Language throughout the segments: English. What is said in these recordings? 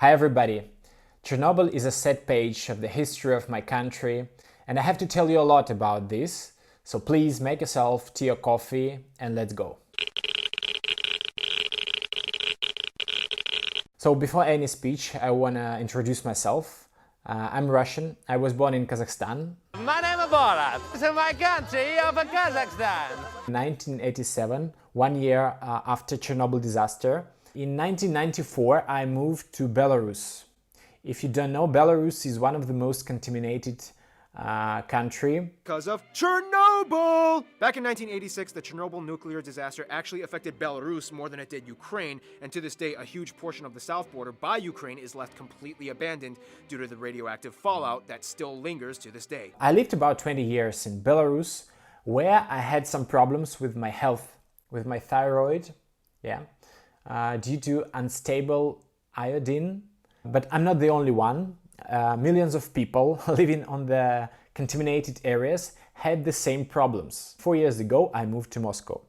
Hi everybody! Chernobyl is a sad page of the history of my country, and I have to tell you a lot about this, so please make yourself tea or coffee and let's go. So before any speech, I want to introduce myself. I'm Russian. I was born in Kazakhstan. My name is Borat. So my country of Kazakhstan. 1987, 1 year after Chernobyl disaster. In 1994, I moved to Belarus. If you don't know, Belarus is one of the most contaminated country. Because of Chernobyl! Back in 1986, the Chernobyl nuclear disaster actually affected Belarus more than it did Ukraine, and to this day, a huge portion of the south border by Ukraine is left completely abandoned due to the radioactive fallout that still lingers to this day. I lived about 20 years in Belarus, where I had some problems with my health, with my thyroid, due to unstable iodine. But I'm not the only one. Millions of people living on the contaminated areas had the same problems. 4 years ago, I moved to Moscow.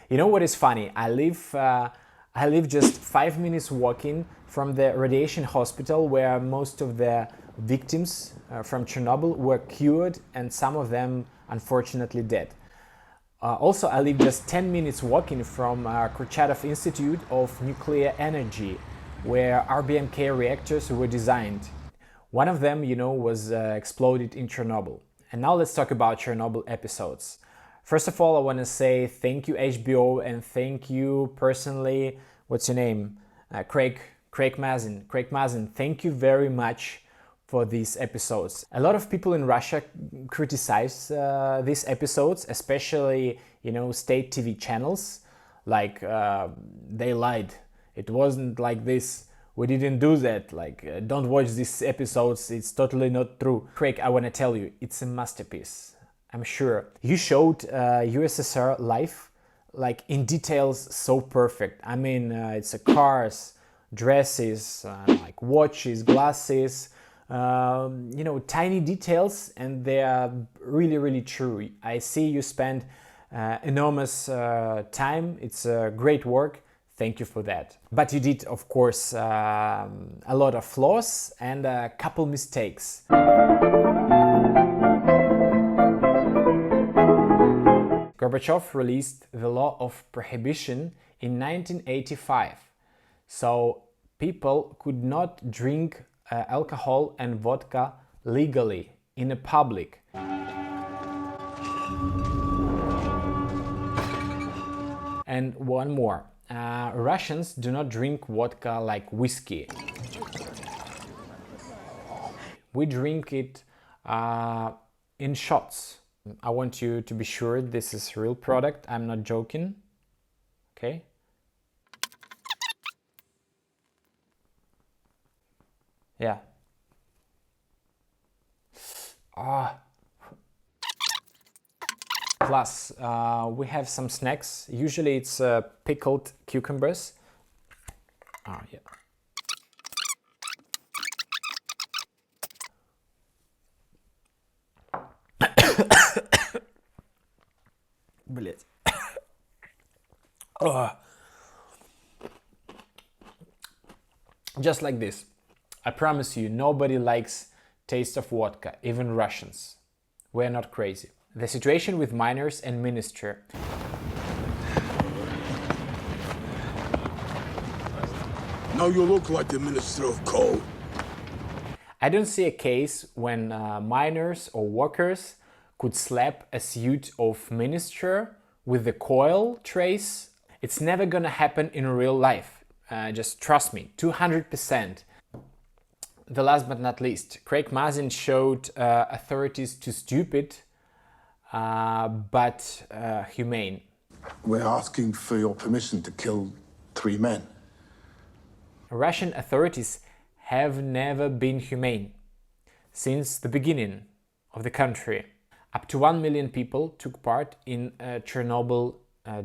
You know what is funny? I live just 5 minutes walking from the radiation hospital where most of the victims from Chernobyl were cured and some of them unfortunately dead. Also, I live just 10 minutes walking from Kurchatov Institute of Nuclear Energy, where RBMK reactors were designed. One of them, was exploded in Chernobyl. And now let's talk about Chernobyl episodes. First of all, I want to say thank you HBO and thank you personally, what's your name? Craig Mazin. Craig Mazin, thank you very much for these episodes. A lot of people in Russia criticize these episodes, especially, state TV channels, like they lied. It wasn't like this. We didn't do that. Don't watch these episodes. It's totally not true. Craig, I want to tell you, it's a masterpiece. I'm sure. You showed USSR life, in details so perfect. I mean, it's cars, dresses, watches, glasses, tiny details, and they are really, really true. I see you spend enormous time. It's great work. Thank you for that. But you did, of course, a lot of flaws and a couple mistakes. Gorbachev released the law of prohibition in 1985. So people could not drink alcohol and vodka legally in a public. And one more. Russians do not drink vodka like whiskey. We drink it in shots. I want you to be sure this is real product. I'm not joking. Okay? Yeah. Plus, we have some snacks. Usually it's pickled cucumbers. Yeah. Блять. Just like this. I promise you, nobody likes taste of vodka, even Russians. We're not crazy. The situation with miners and minister. Now you look like the Minister of Coal. I don't see a case when miners or workers could slap a suit of minister with the coil trace. It's never gonna happen in real life. Just trust me, 200%. The last but not least, Craig Mazin showed authorities too stupid but humane. We're asking for your permission to kill 3 men. Russian authorities have never been humane. Since the beginning of the country, up to 1 million people took part in a Chernobyl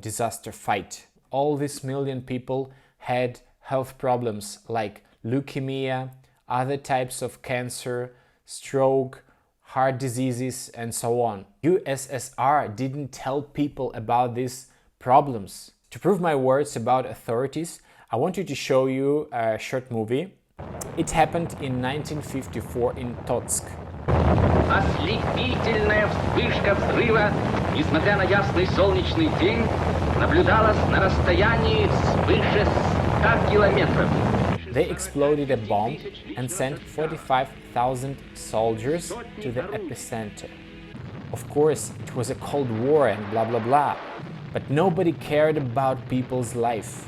disaster fight. All these million people had health problems like leukemia, other types of cancer, stroke, heart diseases, and so on. USSR didn't tell people about these problems. To prove my words about authorities, I wanted to show you a short movie. It happened in 1954 in Totsk. Ослепительная вспышка взрыва, несмотря на ясный солнечный день, наблюдалась на расстоянии свыше 100 километров. They exploded a bomb and sent 45,000 soldiers to the epicenter. Of course, it was a Cold War and blah blah blah, but nobody cared about people's life.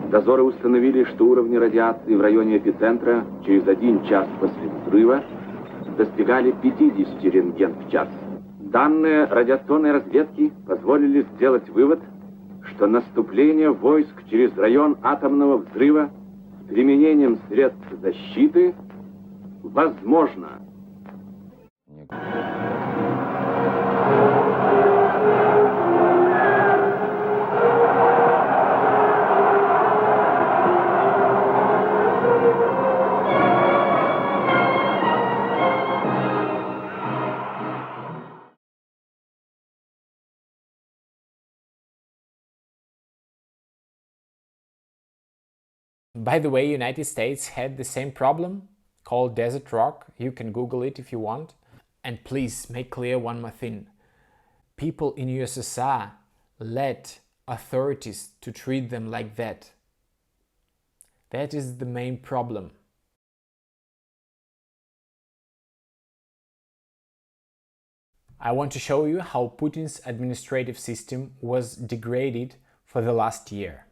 Дозоры установили, что уровни радиации в районе эпицентра через 1 час после взрыва достигали 50 рентген в час. Данные радиационной разведки позволили сделать вывод, что наступление войск через район атомного взрыва с применением средств защиты возможно. By the way, United States had the same problem called desert rock. You can Google it if you want. And please make clear one more thing. People in USSR let authorities to treat them like that. That is the main problem. I want to show you how Putin's administrative system was degraded for the last year.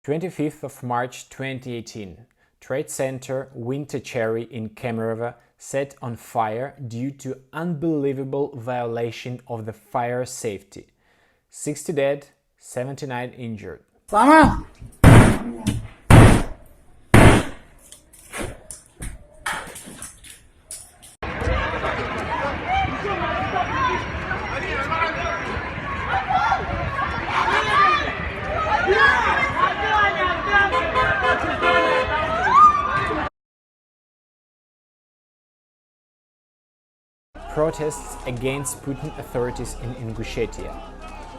25th of March 2018, Trade Center Winter Cherry in Kemerovo set on fire due to unbelievable violation of the fire safety. 60 dead, 79 injured. Protests against Putin authorities in Ingushetia.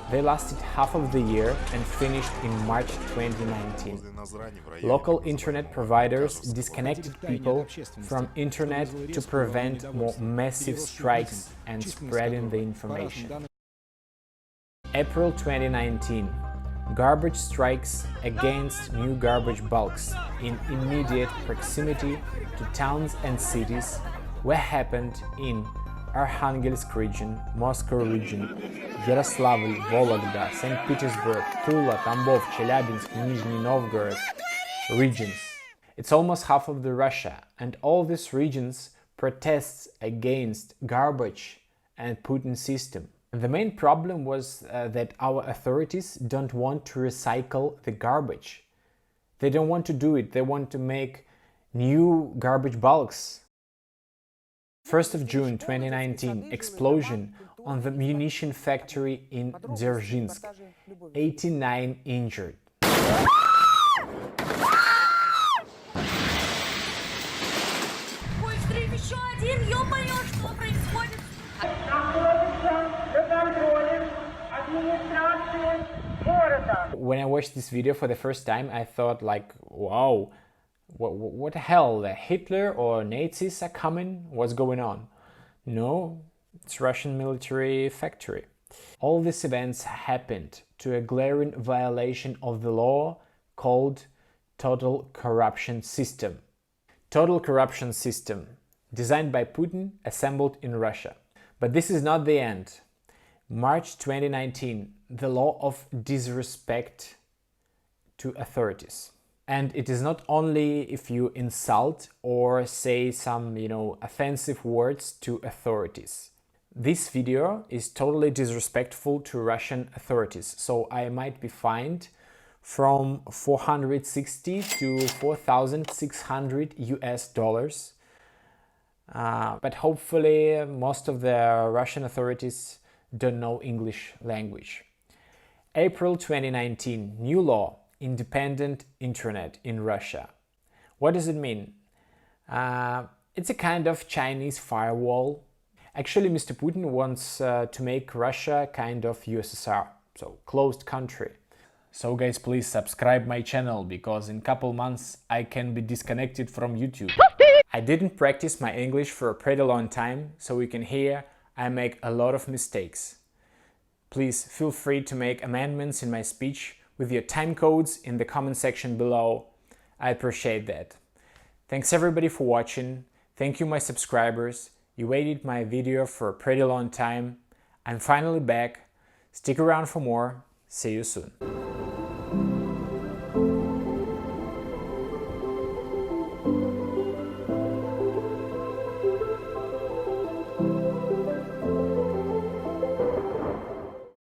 They lasted half of the year and finished in March 2019. Local internet providers disconnected people from internet to prevent more massive strikes and spreading the information. April 2019. Garbage strikes against new garbage bulks in immediate proximity to towns and cities were happened in Arkhangelsk region, Moscow region, Yaroslavl, Vologda, St. Petersburg, Tula, Tambov, Chelyabinsk, Nizhny Novgorod regions. It's almost half of the Russia, and all these regions protests against garbage and Putin's system. And the main problem was that our authorities don't want to recycle the garbage. They don't want to do it. They want to make new garbage bulks. 1st of June 2019, explosion on the munition factory in Dzerzhinsk. 89 injured. When I watched this video for the first time, I thought like, wow, what the hell, Hitler or Nazis are coming? What's going on? No, it's Russian military factory. All these events happened to a glaring violation of the law called total corruption system. Total corruption system, designed by Putin, assembled in Russia. But this is not the end. March 2019, the law of disrespect to authorities. And it is not only if you insult or say some, offensive words to authorities. This video is totally disrespectful to Russian authorities, so I might be fined from 460 to 4,600 US dollars. But hopefully most of the Russian authorities don't know English language. April 2019, new law, independent internet in Russia. What does it mean? It's a kind of Chinese firewall. Actually, Mr. Putin wants to make Russia kind of USSR, so closed country. So guys, please subscribe my channel, because in couple months I can be disconnected from YouTube. I didn't practice my English for a pretty long time, so you can hear I make a lot of mistakes. Please feel free to make amendments in my speech with your time codes in the comment section below. I appreciate that. Thanks everybody for watching. Thank you my subscribers. You waited my video for a pretty long time. I'm finally back. Stick around for more. See you soon.